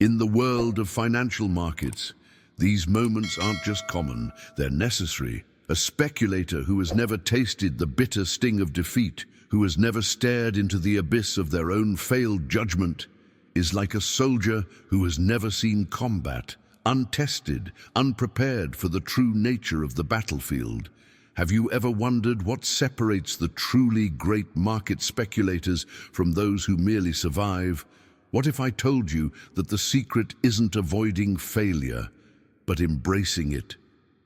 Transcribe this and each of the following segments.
In the world of financial markets, these moments aren't just common, they're necessary. A speculator who has never tasted the bitter sting of defeat, who has never stared into the abyss of their own failed judgment, is like a soldier who has never seen combat, untested, unprepared for the true nature of the battlefield. Have you ever wondered what separates the truly great market speculators from those who merely survive? What if I told you that the secret isn't avoiding failure, but embracing it?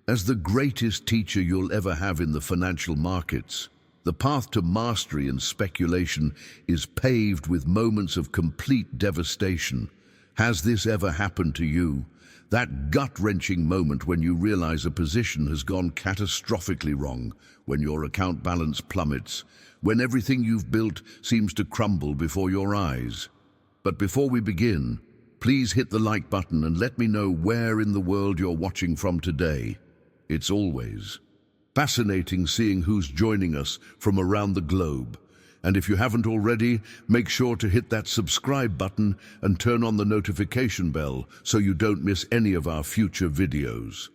As the greatest teacher you'll ever have in the financial markets, the path to mastery in speculation is paved with moments of complete devastation. Has this ever happened to you? That gut-wrenching moment when you realize a position has gone catastrophically wrong, when your account balance plummets, when everything you've built seems to crumble before your eyes. But before we begin, please hit the like button and let me know where in the world you're watching from today. It's always fascinating seeing who's joining us from around the globe. And if you haven't already, make sure to hit that subscribe button and turn on the notification bell so you don't miss any of our future videos.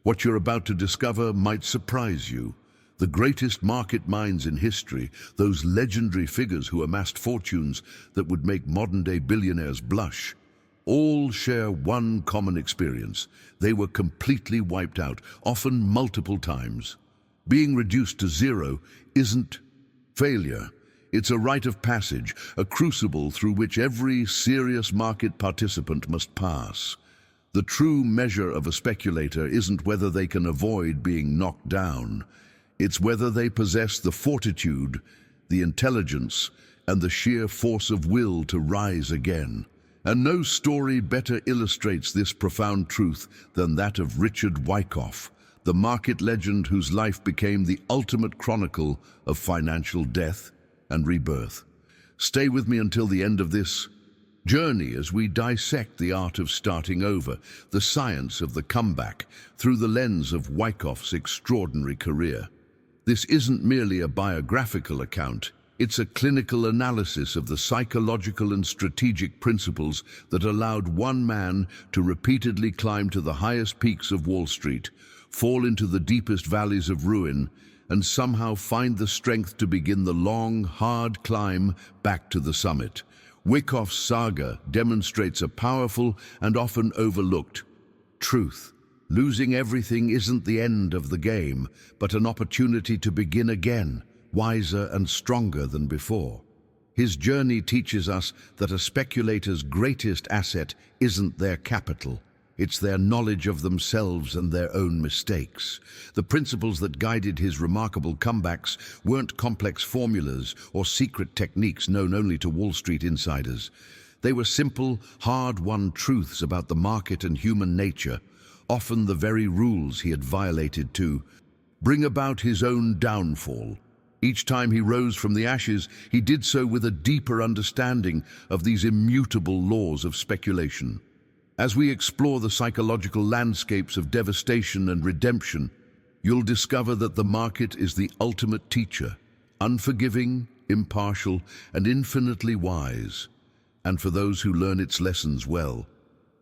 What you're about to discover might surprise you. The greatest market minds in history, those legendary figures who amassed fortunes that would make modern-day billionaires blush, all share one common experience. They were completely wiped out, often multiple times. Being reduced to zero isn't failure. It's a rite of passage, a crucible through which every serious market participant must pass. The true measure of a speculator isn't whether they can avoid being knocked down. It's whether they possess the fortitude, the intelligence, and the sheer force of will to rise again. And no story better illustrates this profound truth than that of Richard Wyckoff, the market legend whose life became the ultimate chronicle of financial death and rebirth. Stay with me until the end of this journey as we dissect the art of starting over, the science of the comeback, through the lens of Wyckoff's extraordinary career. This isn't merely a biographical account. It's a clinical analysis of the psychological and strategic principles that allowed one man to repeatedly climb to the highest peaks of Wall Street, fall into the deepest valleys of ruin, and somehow find the strength to begin the long, hard climb back to the summit. Wyckoff's saga demonstrates a powerful and often overlooked truth. Losing everything isn't the end of the game, but an opportunity to begin again, wiser and stronger than before. His journey teaches us that a speculator's greatest asset isn't their capital. It's their knowledge of themselves and their own mistakes. The principles that guided his remarkable comebacks weren't complex formulas or secret techniques known only to Wall Street insiders. They were simple, hard-won truths about the market and human nature, often the very rules he had violated to bring about his own downfall. Each time he rose from the ashes, he did so with a deeper understanding of these immutable laws of speculation. As we explore the psychological landscapes of devastation and redemption, you'll discover that the market is the ultimate teacher, unforgiving, impartial, and infinitely wise, and for those who learn its lessons well.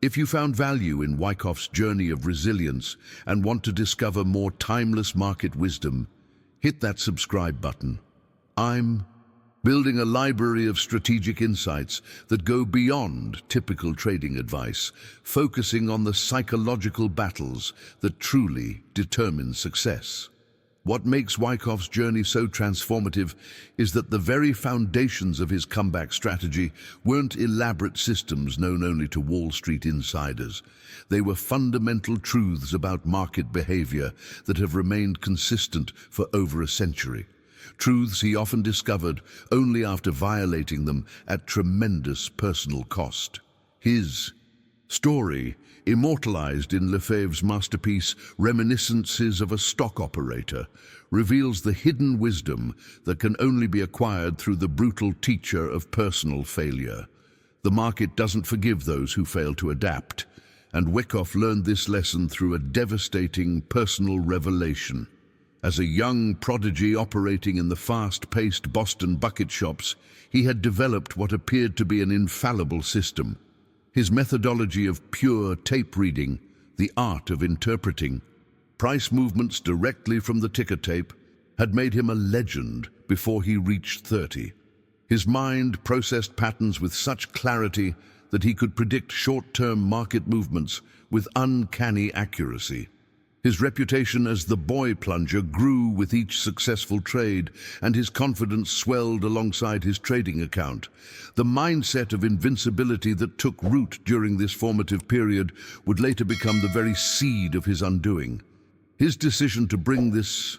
If you found value in Wyckoff's journey of resilience and want to discover more timeless market wisdom, hit that subscribe button. I'm building a library of strategic insights that go beyond typical trading advice, focusing on the psychological battles that truly determine success. What makes Wyckoff's journey so transformative is that the very foundations of his comeback strategy weren't elaborate systems known only to Wall Street insiders. They were fundamental truths about market behavior that have remained consistent for over a century. Truths he often discovered only after violating them at tremendous personal cost. His story, immortalized in Lefebvre's masterpiece Reminiscences of a Stock Operator, reveals the hidden wisdom that can only be acquired through the brutal teacher of personal failure. The market doesn't forgive those who fail to adapt, and Wyckoff learned this lesson through a devastating personal revelation. As a young prodigy operating in the fast-paced Boston bucket shops, he had developed what appeared to be an infallible system. His methodology of pure tape reading, the art of interpreting price movements directly from the ticker tape, had made him a legend before he reached 30. His mind processed patterns with such clarity that he could predict short-term market movements with uncanny accuracy. His reputation as the boy plunger grew with each successful trade, and his confidence swelled alongside his trading account. The mindset of invincibility that took root during this formative period would later become the very seed of his undoing. His decision to bring this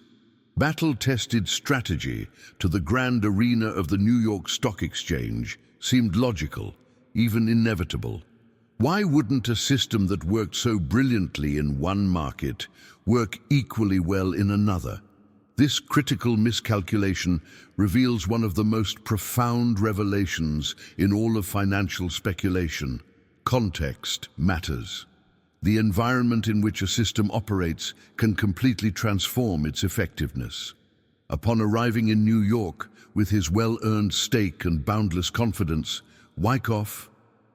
battle-tested strategy to the grand arena of the New York Stock Exchange seemed logical, even inevitable. Why wouldn't a system that worked so brilliantly in one market work equally well in another? This critical miscalculation reveals one of the most profound revelations in all of financial speculation. Context matters. The environment in which a system operates can completely transform its effectiveness. Upon arriving in New York with his well-earned stake and boundless confidence, Wyckoff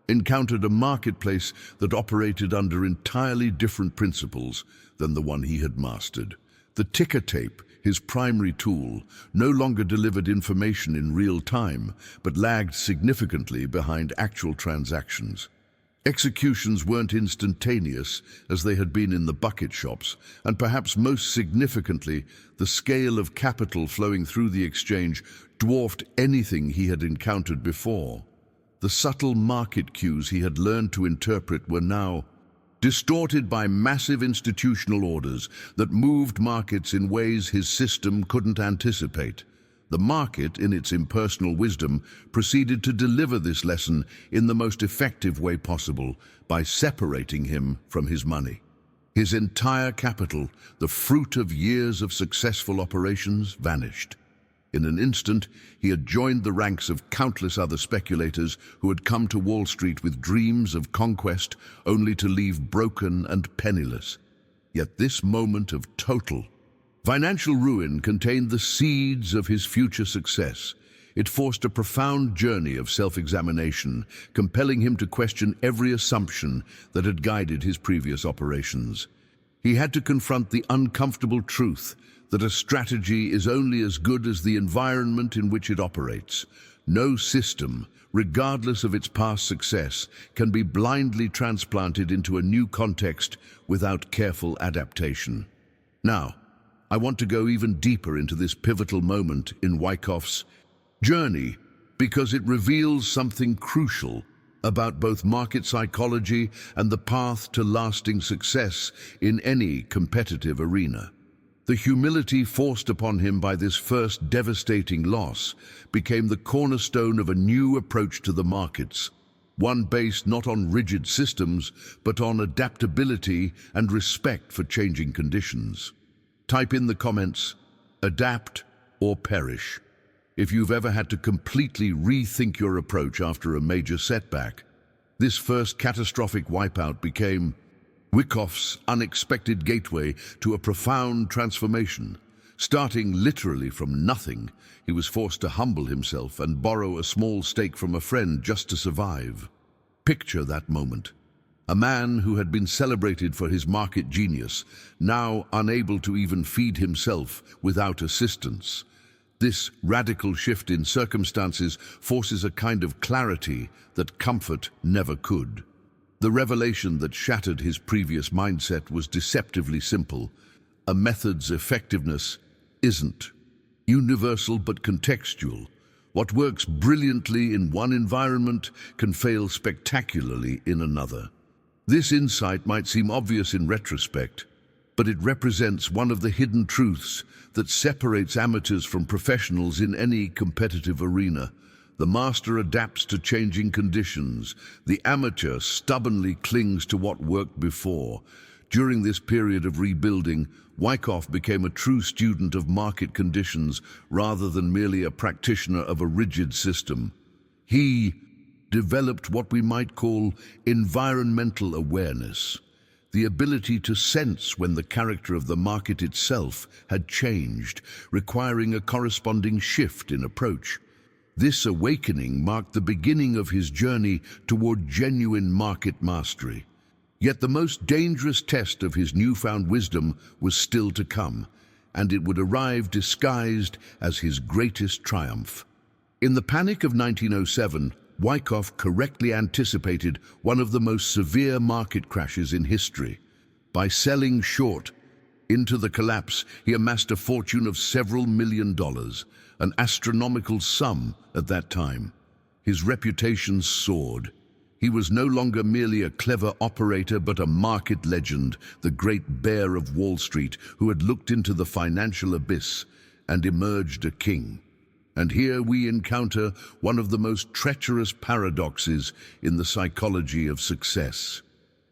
encountered a marketplace that operated under entirely different principles than the one he had mastered. The ticker tape, his primary tool, no longer delivered information in real time, but lagged significantly behind actual transactions. Executions weren't instantaneous as they had been in the bucket shops, and perhaps most significantly, the scale of capital flowing through the exchange dwarfed anything he had encountered before. The subtle market cues he had learned to interpret were now distorted by massive institutional orders that moved markets in ways his system couldn't anticipate. The market, in its impersonal wisdom, proceeded to deliver this lesson in the most effective way possible by separating him from his money. His entire capital, the fruit of years of successful operations, vanished. In an instant, he had joined the ranks of countless other speculators who had come to Wall Street with dreams of conquest only to leave broken and penniless. Yet this moment of total financial ruin contained the seeds of his future success. It forced a profound journey of self-examination, compelling him to question every assumption that had guided his previous operations. He had to confront the uncomfortable truth that a strategy is only as good as the environment in which it operates. No system, regardless of its past success, can be blindly transplanted into a new context without careful adaptation. Now, I want to go even deeper into this pivotal moment in Wyckoff's journey because it reveals something crucial about both market psychology and the path to lasting success in any competitive arena. The humility forced upon him by this first devastating loss became the cornerstone of a new approach to the markets, one based not on rigid systems, but on adaptability and respect for changing conditions. Type in the comments, adapt or perish, if you've ever had to completely rethink your approach after a major setback. This first catastrophic wipeout became Wyckoff's unexpected gateway to a profound transformation. Starting literally from nothing, he was forced to humble himself and borrow a small stake from a friend just to survive. Picture that moment. A man who had been celebrated for his market genius, now unable to even feed himself without assistance. This radical shift in circumstances forces a kind of clarity that comfort never could. The revelation that shattered his previous mindset was deceptively simple. A method's effectiveness isn't universal but contextual. What works brilliantly in one environment can fail spectacularly in another. This insight might seem obvious in retrospect, but it represents one of the hidden truths that separates amateurs from professionals in any competitive arena. The master adapts to changing conditions. The amateur stubbornly clings to what worked before. During this period of rebuilding, Wyckoff became a true student of market conditions rather than merely a practitioner of a rigid system. He developed what we might call environmental awareness, the ability to sense when the character of the market itself had changed, requiring a corresponding shift in approach. This awakening marked the beginning of his journey toward genuine market mastery. Yet the most dangerous test of his newfound wisdom was still to come, and it would arrive disguised as his greatest triumph. In the panic of 1907, Wyckoff correctly anticipated one of the most severe market crashes in history. By selling short into the collapse, he amassed a fortune of several $million, an astronomical sum at that time. His reputation soared. He was no longer merely a clever operator, but a market legend, the great bear of Wall Street, who had looked into the financial abyss and emerged a king. And here we encounter one of the most treacherous paradoxes in the psychology of success.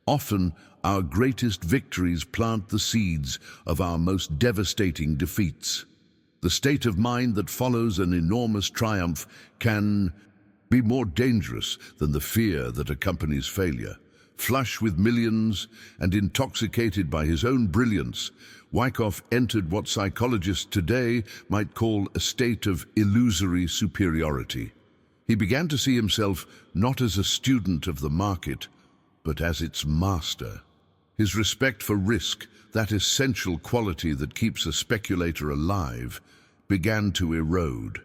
Often, our greatest victories plant the seeds of our most devastating defeats. The state of mind that follows an enormous triumph can be more dangerous than the fear that accompanies failure. Flush with millions and intoxicated by his own brilliance, Wyckoff entered what psychologists today might call a state of illusory superiority. He began to see himself not as a student of the market, but as its master. His respect for risk, that essential quality that keeps a speculator alive, began to erode.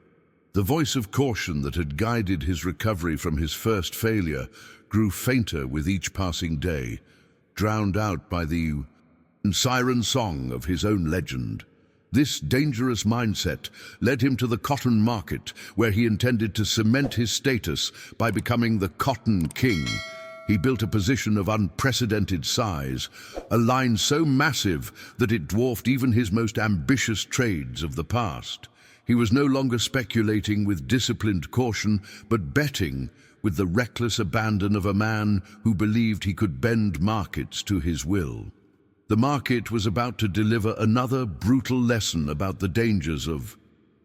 The voice of caution that had guided his recovery from his first failure grew fainter with each passing day, drowned out by the siren song of his own legend. This dangerous mindset led him to the cotton market, where he intended to cement his status by becoming the cotton king. He built a position of unprecedented size, a line so massive that it dwarfed even his most ambitious trades of the past. He was no longer speculating with disciplined caution, but betting with the reckless abandon of a man who believed he could bend markets to his will. The market was about to deliver another brutal lesson about the dangers of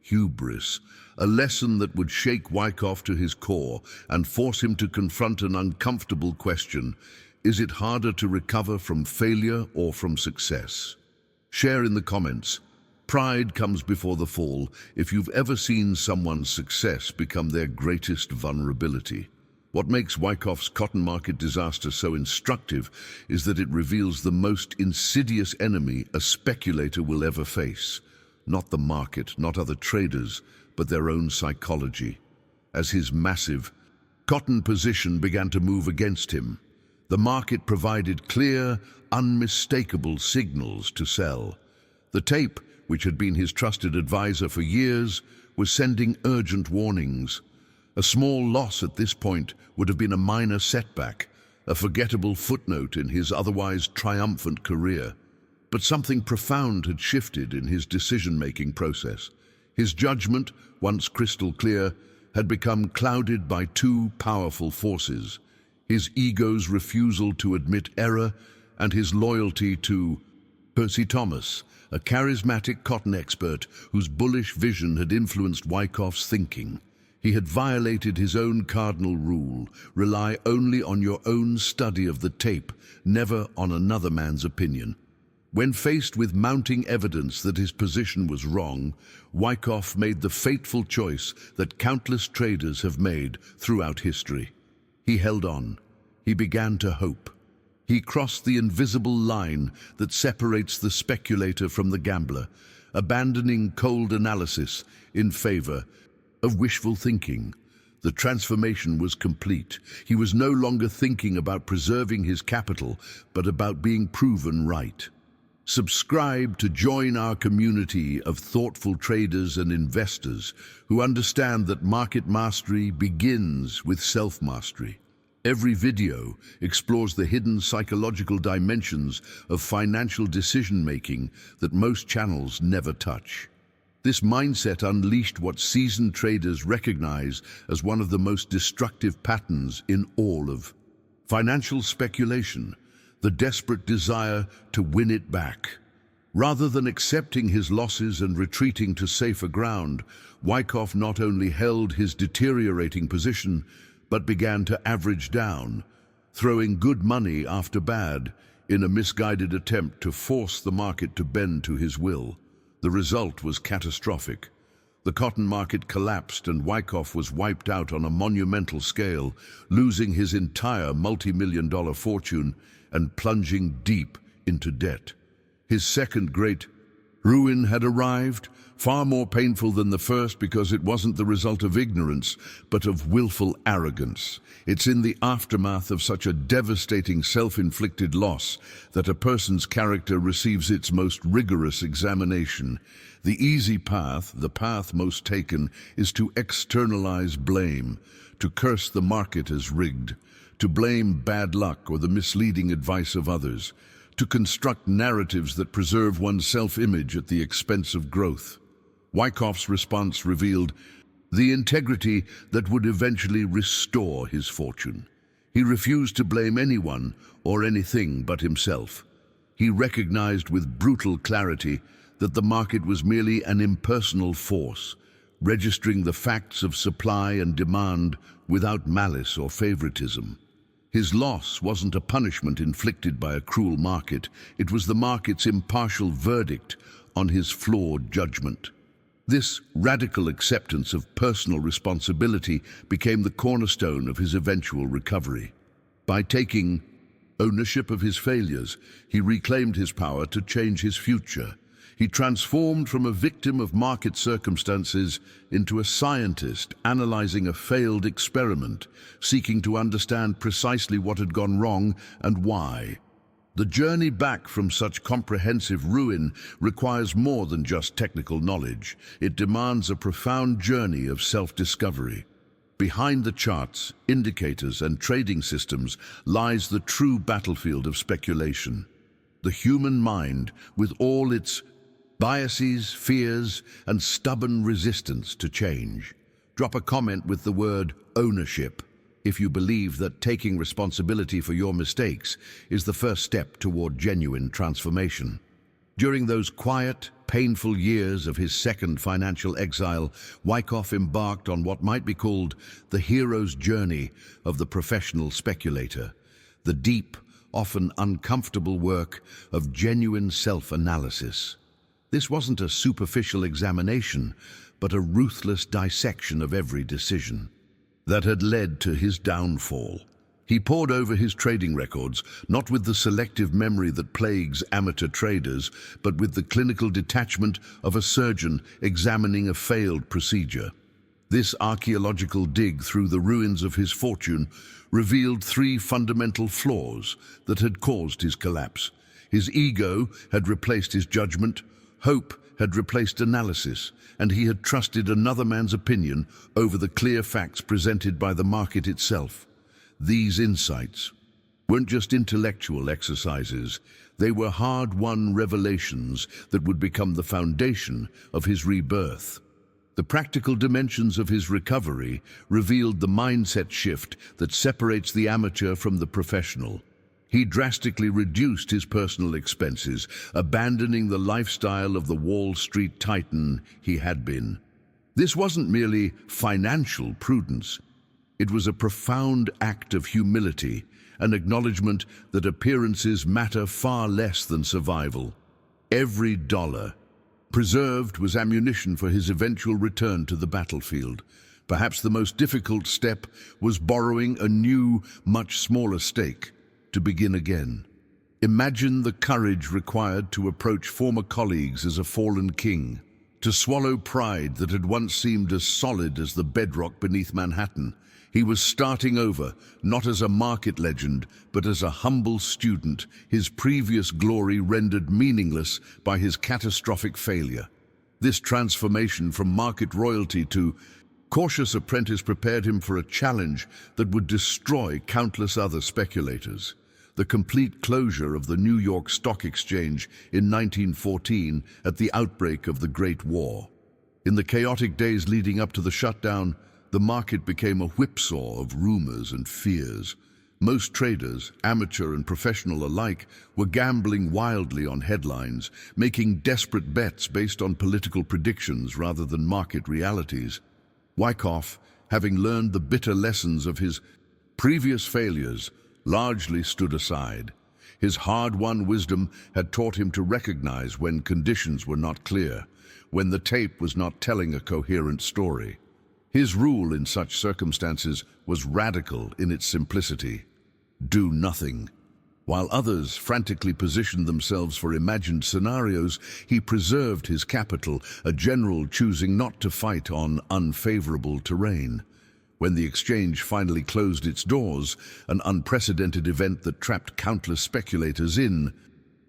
hubris, a lesson that would shake Wyckoff to his core and force him to confront an uncomfortable question: is it harder to recover from failure or from success? Share in the comments. Pride comes before the fall. If you've ever seen someone's success become their greatest vulnerability. What makes Wyckoff's cotton market disaster so instructive is that it reveals the most insidious enemy a speculator will ever face. Not the market, not other traders, but their own psychology. As his massive cotton position began to move against him, the market provided clear, unmistakable signals to sell. The tape, which had been his trusted advisor for years, was sending urgent warnings. A small loss at this point would have been a minor setback, a forgettable footnote in his otherwise triumphant career. But something profound had shifted in his decision-making process. His judgment, once crystal clear, had become clouded by two powerful forces: his ego's refusal to admit error and his loyalty to Percy Thomas, a charismatic cotton expert whose bullish vision had influenced Wyckoff's thinking. He had violated his own cardinal rule: rely only on your own study of the tape, never on another man's opinion. When faced with mounting evidence that his position was wrong, Wyckoff made the fateful choice that countless traders have made throughout history. He held on. He began to hope. He crossed the invisible line that separates the speculator from the gambler, abandoning cold analysis in favor of wishful thinking. The transformation was complete. He was no longer thinking about preserving his capital, but about being proven right. Subscribe to join our community of thoughtful traders and investors who understand that market mastery begins with self-mastery. Every video explores the hidden psychological dimensions of financial decision-making that most channels never touch. This mindset unleashed what seasoned traders recognize as one of the most destructive patterns in all of financial speculation: the desperate desire to win it back. Rather than accepting his losses and retreating to safer ground, Wyckoff not only held his deteriorating position, but began to average down, throwing good money after bad in a misguided attempt to force the market to bend to his will. The result was catastrophic. The cotton market collapsed and Wyckoff was wiped out on a monumental scale, losing his entire multi-million-dollar fortune and plunging deep into debt. His second great ruin had arrived, far more painful than the first because it wasn't the result of ignorance, but of willful arrogance. It's in the aftermath of such a devastating self-inflicted loss that a person's character receives its most rigorous examination. The easy path, the path most taken, is to externalize blame, to curse the market as rigged, to blame bad luck or the misleading advice of others, to construct narratives that preserve one's self-image at the expense of growth. Wyckoff's response revealed the integrity that would eventually restore his fortune. He refused to blame anyone or anything but himself. He recognized with brutal clarity that the market was merely an impersonal force, registering the facts of supply and demand without malice or favoritism. His loss wasn't a punishment inflicted by a cruel market. It was the market's impartial verdict on his flawed judgment. This radical acceptance of personal responsibility became the cornerstone of his eventual recovery. By taking ownership of his failures, he reclaimed his power to change his future. He transformed from a victim of market circumstances into a scientist analyzing a failed experiment, seeking to understand precisely what had gone wrong and why. The journey back from such comprehensive ruin requires more than just technical knowledge. It demands a profound journey of self-discovery. Behind the charts, indicators, and trading systems lies the true battlefield of speculation. The human mind, with all its biases, fears, and stubborn resistance to change. Drop a comment with the word ownership if you believe that taking responsibility for your mistakes is the first step toward genuine transformation. During those quiet, painful years of his second financial exile, Wyckoff embarked on what might be called the hero's journey of the professional speculator, the deep, often uncomfortable work of genuine self-analysis. This wasn't a superficial examination, but a ruthless dissection of every decision that had led to his downfall. He pored over his trading records, not with the selective memory that plagues amateur traders, but with the clinical detachment of a surgeon examining a failed procedure. This archaeological dig through the ruins of his fortune revealed three fundamental flaws that had caused his collapse. His ego had replaced his judgment, hope had replaced analysis, and he had trusted another man's opinion over the clear facts presented by the market itself. These insights weren't just intellectual exercises, they were hard-won revelations that would become the foundation of his rebirth. The practical dimensions of his recovery revealed the mindset shift that separates the amateur from the professional. He drastically reduced his personal expenses, abandoning the lifestyle of the Wall Street titan he had been. This wasn't merely financial prudence. It was a profound act of humility, an acknowledgement that appearances matter far less than survival. Every dollar preserved was ammunition for his eventual return to the battlefield. Perhaps the most difficult step was borrowing a new, much smaller stake to begin again. Imagine the courage required to approach former colleagues as a fallen king, to swallow pride that had once seemed as solid as the bedrock beneath Manhattan. He was starting over, not as a market legend, but as a humble student, his previous glory rendered meaningless by his catastrophic failure. This transformation from market royalty to cautious apprentice prepared him for a challenge that would destroy countless other speculators. The complete closure of the New York Stock Exchange in 1914 at the outbreak of the Great War. In the chaotic days leading up to the shutdown, the market became a whipsaw of rumors and fears. Most traders, amateur and professional alike, were gambling wildly on headlines, making desperate bets based on political predictions rather than market realities. Wyckoff, having learned the bitter lessons of his previous failures, largely stood aside. His hard-won wisdom had taught him to recognize when conditions were not clear, when the tape was not telling a coherent story. His rule in such circumstances was radical in its simplicity: do nothing. While others frantically positioned themselves for imagined scenarios, he preserved his capital, a general choosing not to fight on unfavorable terrain. When the exchange finally closed its doors, an unprecedented event that trapped countless speculators in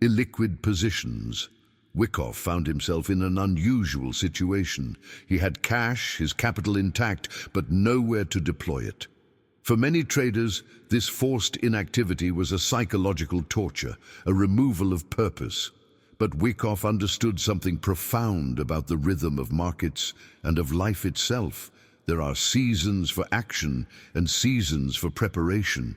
illiquid positions, Wyckoff found himself in an unusual situation. He had cash, his capital intact, but nowhere to deploy it. For many traders, this forced inactivity was a psychological torture, a removal of purpose. But Wyckoff understood something profound about the rhythm of markets and of life itself. There are seasons for action and seasons for preparation.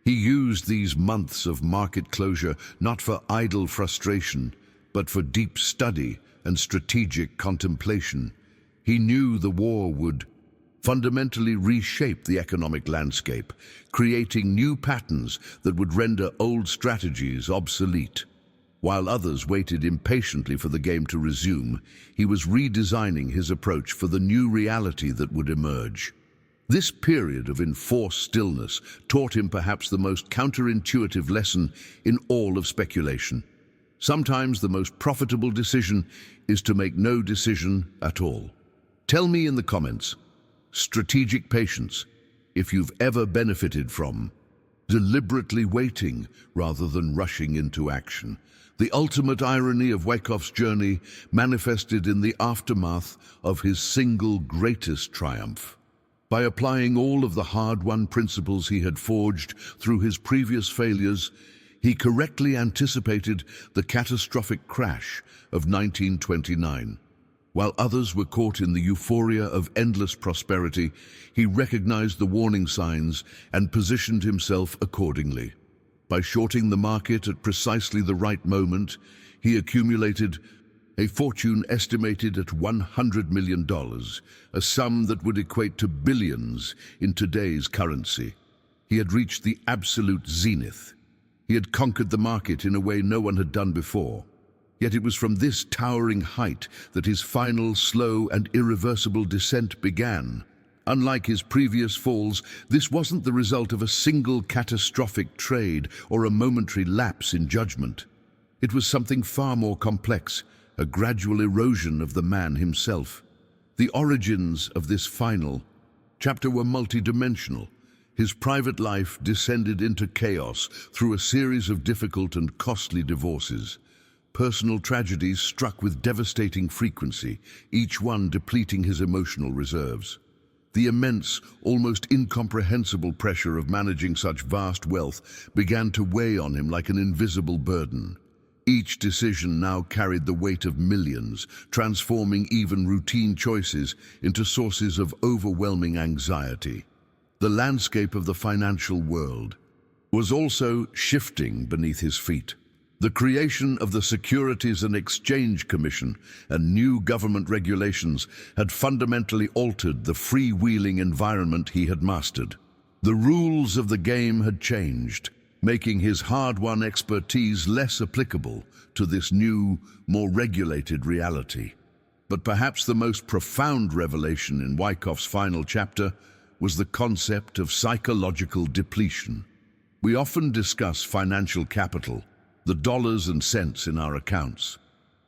He used these months of market closure not for idle frustration, but for deep study and strategic contemplation. He knew the war would fundamentally reshape the economic landscape, creating new patterns that would render old strategies obsolete. While others waited impatiently for the game to resume, he was redesigning his approach for the new reality that would emerge. This period of enforced stillness taught him perhaps the most counterintuitive lesson in all of speculation. Sometimes the most profitable decision is to make no decision at all. Tell me in the comments, strategic patience, if you've ever benefited from deliberately waiting rather than rushing into action. The ultimate irony of Wyckoff's journey manifested in the aftermath of his single greatest triumph. By applying all of the hard-won principles he had forged through his previous failures, he correctly anticipated the catastrophic crash of 1929. While others were caught in the euphoria of endless prosperity, he recognized the warning signs and positioned himself accordingly. By shorting the market at precisely the right moment, he accumulated a fortune estimated at $100 million, a sum that would equate to billions in today's currency. He had reached the absolute zenith. He had conquered the market in a way no one had done before. Yet it was from this towering height that his final, slow and irreversible descent began. Unlike his previous falls, this wasn't the result of a single catastrophic trade or a momentary lapse in judgment. It was something far more complex, a gradual erosion of the man himself. The origins of this final chapter were multidimensional. His private life descended into chaos through a series of difficult and costly divorces. Personal tragedies struck with devastating frequency, each one depleting his emotional reserves. The immense, almost incomprehensible pressure of managing such vast wealth began to weigh on him like an invisible burden. Each decision now carried the weight of millions, transforming even routine choices into sources of overwhelming anxiety. The landscape of the financial world was also shifting beneath his feet. The creation of the Securities and Exchange Commission and new government regulations had fundamentally altered the freewheeling environment he had mastered. The rules of the game had changed, making his hard-won expertise less applicable to this new, more regulated reality. But perhaps the most profound revelation in Wyckoff's final chapter was the concept of psychological depletion. We often discuss financial capital, the dollars and cents in our accounts.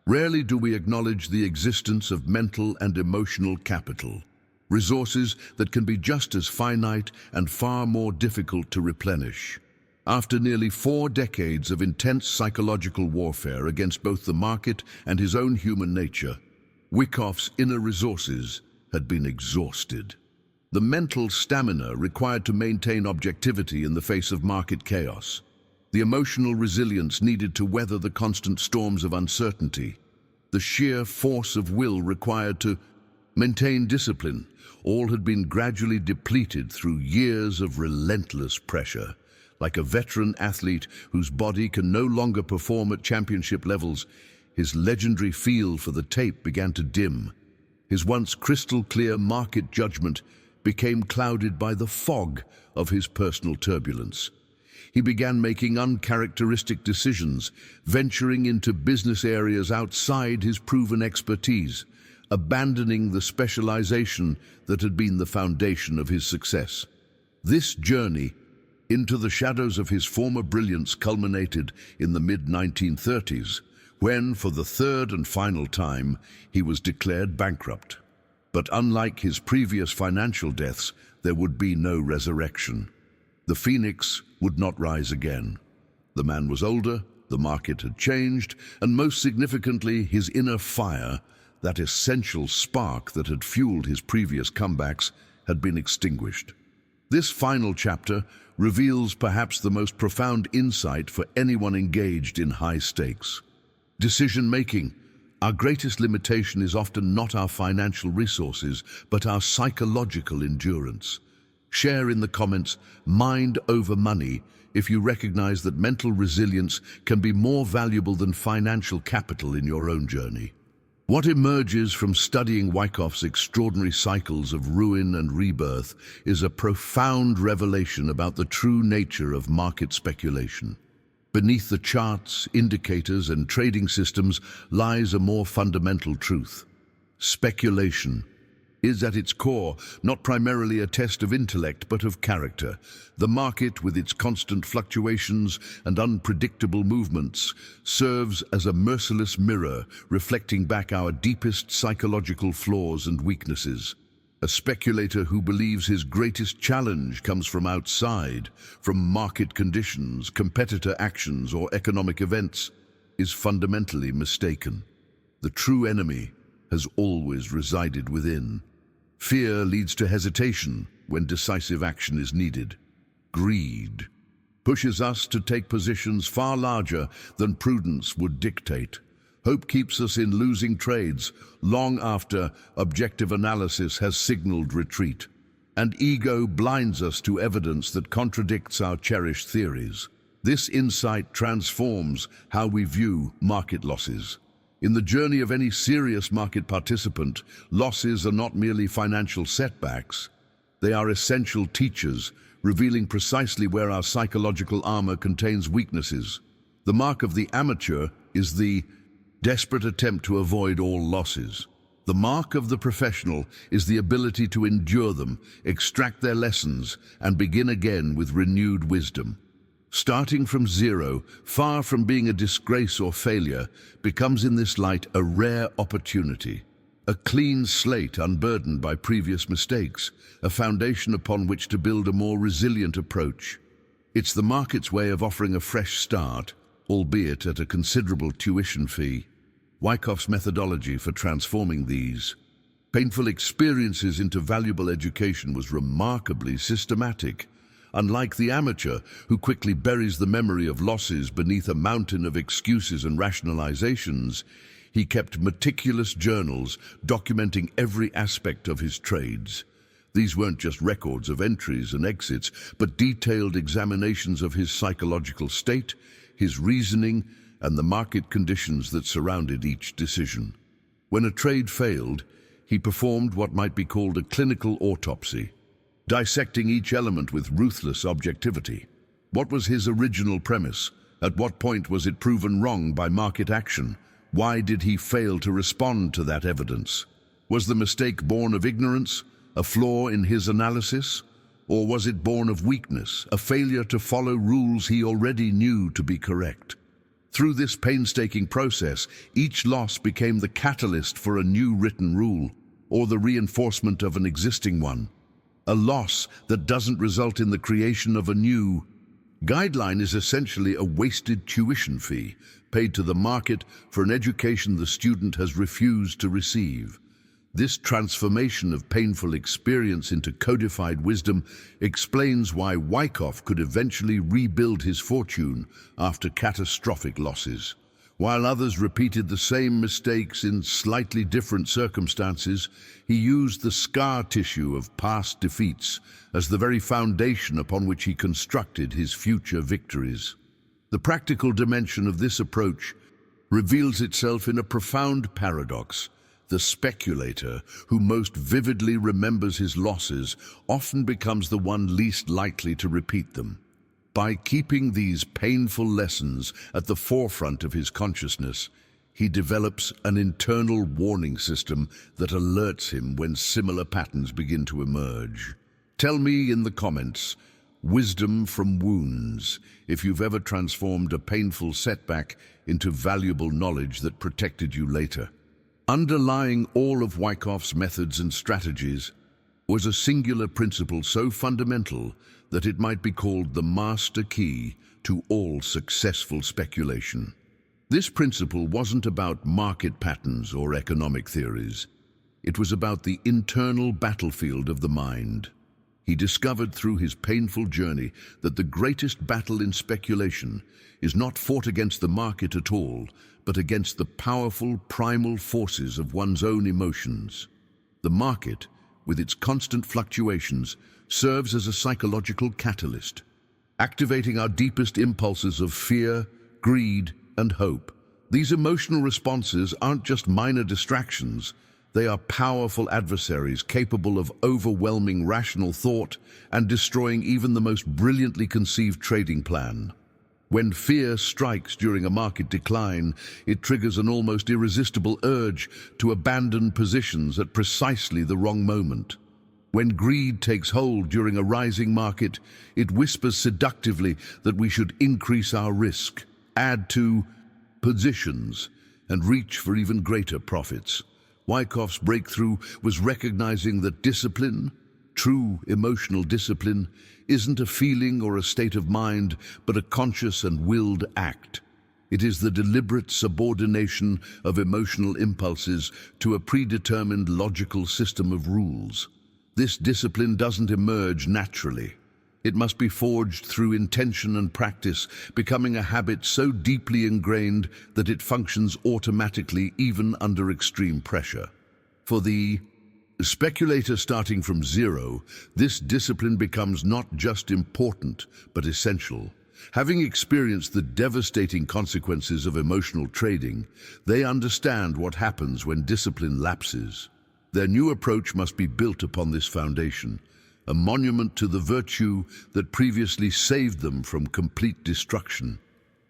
Rarely do we acknowledge the existence of mental and emotional capital, resources that can be just as finite and far more difficult to replenish. After nearly 4 decades of intense psychological warfare against both the market and his own human nature, Wyckoff's inner resources had been exhausted. The mental stamina required to maintain objectivity in the face of market chaos, the emotional resilience needed to weather the constant storms of uncertainty, the sheer force of will required to maintain discipline, all had been gradually depleted through years of relentless pressure. Like a veteran athlete whose body can no longer perform at championship levels, his legendary feel for the tape began to dim. His once crystal-clear market judgment became clouded by the fog of his personal turbulence. He began making uncharacteristic decisions, venturing into business areas outside his proven expertise, abandoning the specialization that had been the foundation of his success. This journey into the shadows of his former brilliance culminated in the mid-1930s, when, for the third and final time, he was declared bankrupt. But unlike his previous financial deaths, there would be no resurrection. The phoenix would not rise again. The man was older, the market had changed, and most significantly, his inner fire, that essential spark that had fueled his previous comebacks, had been extinguished. This final chapter reveals perhaps the most profound insight for anyone engaged in high stakes. Decision-making. Our greatest limitation is often not our financial resources, but our psychological endurance. Share in the comments, mind over money, if you recognize that mental resilience can be more valuable than financial capital in your own journey. What emerges from studying Wyckoff's extraordinary cycles of ruin and rebirth is a profound revelation about the true nature of market speculation. Beneath the charts, indicators, and trading systems lies a more fundamental truth. Speculation is at its core not primarily a test of intellect but of character. The market, with its constant fluctuations and unpredictable movements, serves as a merciless mirror reflecting back our deepest psychological flaws and weaknesses. A speculator who believes his greatest challenge comes from outside, from market conditions, competitor actions, or economic events, is fundamentally mistaken. The true enemy has always resided within. Fear leads to hesitation when decisive action is needed. Greed pushes us to take positions far larger than prudence would dictate. Hope keeps us in losing trades long after objective analysis has signaled retreat. And ego blinds us to evidence that contradicts our cherished theories. This insight transforms how we view market losses. In the journey of any serious market participant, losses are not merely financial setbacks. They are essential teachers, revealing precisely where our psychological armor contains weaknesses. The mark of the amateur is the desperate attempt to avoid all losses. The mark of the professional is the ability to endure them, extract their lessons, and begin again with renewed wisdom. Starting from zero, far from being a disgrace or failure, becomes in this light a rare opportunity. A clean slate unburdened by previous mistakes, a foundation upon which to build a more resilient approach. It's the market's way of offering a fresh start, albeit at a considerable tuition fee. Wyckoff's methodology for transforming these painful experiences into valuable education was remarkably systematic. Unlike the amateur, who quickly buries the memory of losses beneath a mountain of excuses and rationalizations, he kept meticulous journals documenting every aspect of his trades. These weren't just records of entries and exits, but detailed examinations of his psychological state, his reasoning, and the market conditions that surrounded each decision. When a trade failed, he performed what might be called a clinical autopsy, dissecting each element with ruthless objectivity. What was his original premise? At what point was it proven wrong by market action? Why did he fail to respond to that evidence? Was the mistake born of ignorance, a flaw in his analysis? Or was it born of weakness, a failure to follow rules he already knew to be correct? Through this painstaking process, each loss became the catalyst for a new written rule, or the reinforcement of an existing one. A loss that doesn't result in the creation of a new guideline is essentially a wasted tuition fee paid to the market for an education the student has refused to receive. This transformation of painful experience into codified wisdom explains why Wyckoff could eventually rebuild his fortune after catastrophic losses. While others repeated the same mistakes in slightly different circumstances, he used the scar tissue of past defeats as the very foundation upon which he constructed his future victories. The practical dimension of this approach reveals itself in a profound paradox. The speculator, who most vividly remembers his losses, often becomes the one least likely to repeat them. By keeping these painful lessons at the forefront of his consciousness, he develops an internal warning system that alerts him when similar patterns begin to emerge. Tell me in the comments, wisdom from wounds, if you've ever transformed a painful setback into valuable knowledge that protected you later. Underlying all of Wyckoff's methods and strategies was a singular principle so fundamental that it might be called the master key to all successful speculation. This principle wasn't about market patterns or economic theories. It was about the internal battlefield of the mind. He discovered through his painful journey that the greatest battle in speculation is not fought against the market at all, but against the powerful primal forces of one's own emotions. The market, with its constant fluctuations, serves as a psychological catalyst, activating our deepest impulses of fear, greed, and hope. These emotional responses aren't just minor distractions. They are powerful adversaries capable of overwhelming rational thought and destroying even the most brilliantly conceived trading plan. When fear strikes during a market decline, it triggers an almost irresistible urge to abandon positions at precisely the wrong moment. When greed takes hold during a rising market, it whispers seductively that we should increase our risk, add to positions, and reach for even greater profits. Wyckoff's breakthrough was recognizing that discipline, true emotional discipline, isn't a feeling or a state of mind, but a conscious and willed act. It is the deliberate subordination of emotional impulses to a predetermined logical system of rules. This discipline doesn't emerge naturally. It must be forged through intention and practice, becoming a habit so deeply ingrained that it functions automatically even under extreme pressure. For the speculator starting from zero, this discipline becomes not just important, but essential. Having experienced the devastating consequences of emotional trading, they understand what happens when discipline lapses. Their new approach must be built upon this foundation, a monument to the virtue that previously saved them from complete destruction.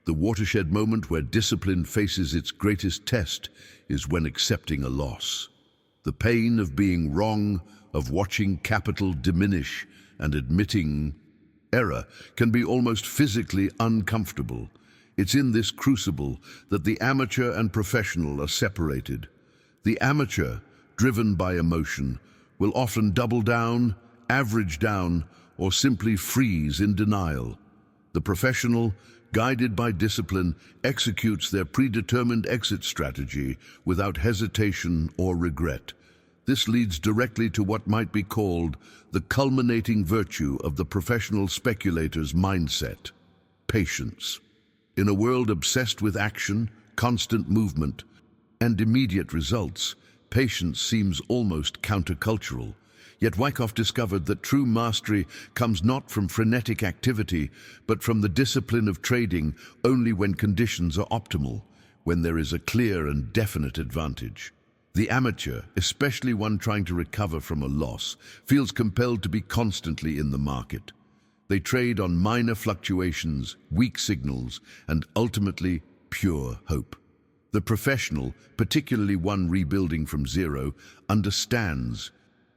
The watershed moment where discipline faces its greatest test is when accepting a loss. The pain of being wrong, of watching capital diminish, and admitting error can be almost physically uncomfortable. It's in this crucible that the amateur and professional are separated. The amateur, driven by emotion, will often double down, average down, or simply freeze in denial. The professional, guided by discipline, executes their predetermined exit strategy without hesitation or regret. This leads directly to what might be called the culminating virtue of the professional speculator's mindset: patience. In a world obsessed with action, constant movement, and immediate results, patience seems almost countercultural. Yet Wyckoff discovered that true mastery comes not from frenetic activity, but from the discipline of trading only when conditions are optimal, when there is a clear and definite advantage. The amateur, especially one trying to recover from a loss, feels compelled to be constantly in the market. They trade on minor fluctuations, weak signals, and ultimately pure hope. The professional, particularly one rebuilding from zero, understands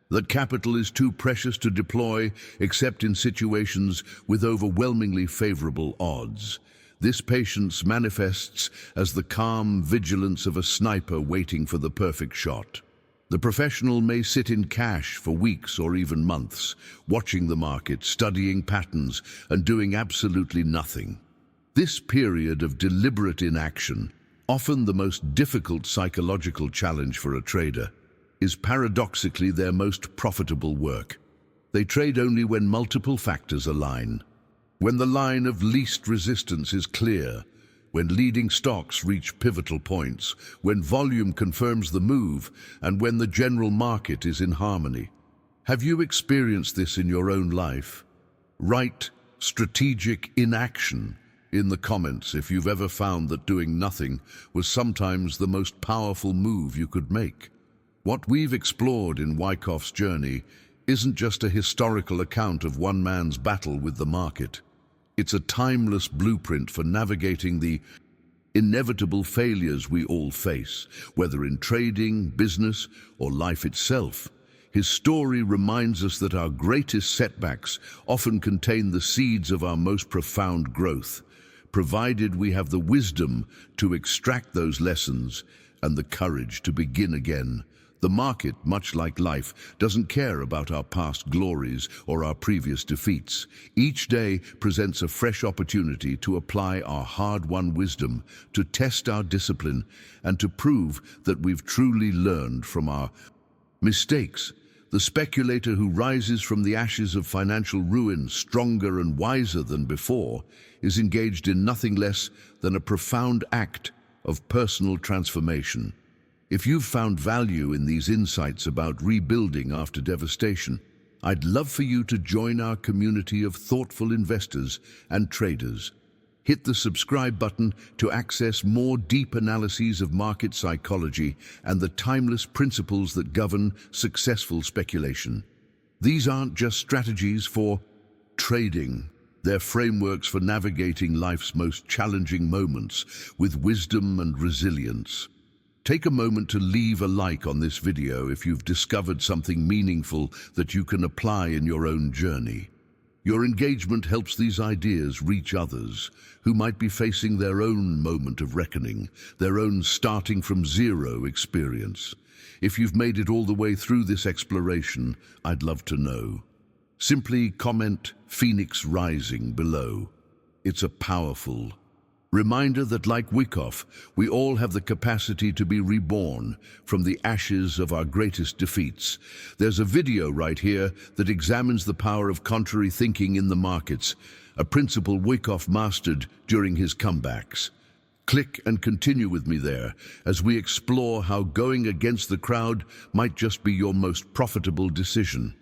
that capital is too precious to deploy except in situations with overwhelmingly favorable odds. This patience manifests as the calm vigilance of a sniper waiting for the perfect shot. The professional may sit in cash for weeks or even months, watching the market, studying patterns, and doing absolutely nothing. This period of deliberate inaction, often the most difficult psychological challenge for a trader, is paradoxically their most profitable work. They trade only when multiple factors align. When the line of least resistance is clear, when leading stocks reach pivotal points, when volume confirms the move, and when the general market is in harmony. Have you experienced this in your own life? Write strategic inaction in the comments if you've ever found that doing nothing was sometimes the most powerful move you could make. What we've explored in Wyckoff's journey isn't just a historical account of one man's battle with the market. It's a timeless blueprint for navigating the inevitable failures we all face, whether in trading, business, or life itself. His story reminds us that our greatest setbacks often contain the seeds of our most profound growth, provided we have the wisdom to extract those lessons and the courage to begin again. The market, much like life, doesn't care about our past glories or our previous defeats. Each day presents a fresh opportunity to apply our hard-won wisdom, to test our discipline, and to prove that we've truly learned from our mistakes. The speculator who rises from the ashes of financial ruin, stronger and wiser than before, is engaged in nothing less than a profound act of personal transformation. If you've found value in these insights about rebuilding after devastation, I'd love for you to join our community of thoughtful investors and traders. Hit the subscribe button to access more deep analyses of market psychology and the timeless principles that govern successful speculation. These aren't just strategies for trading. They're frameworks for navigating life's most challenging moments with wisdom and resilience. Take a moment to leave a like on this video if you've discovered something meaningful that you can apply in your own journey. Your engagement helps these ideas reach others who might be facing their own moment of reckoning, their own starting from zero experience. If you've made it all the way through this exploration, I'd love to know. Simply comment "Phoenix Rising" below. It's a powerful reminder that, like Wyckoff, we all have the capacity to be reborn from the ashes of our greatest defeats. There's a video right here that examines the power of contrary thinking in the markets, a principle Wyckoff mastered during his comebacks. Click and continue with me there as we explore how going against the crowd might just be your most profitable decision.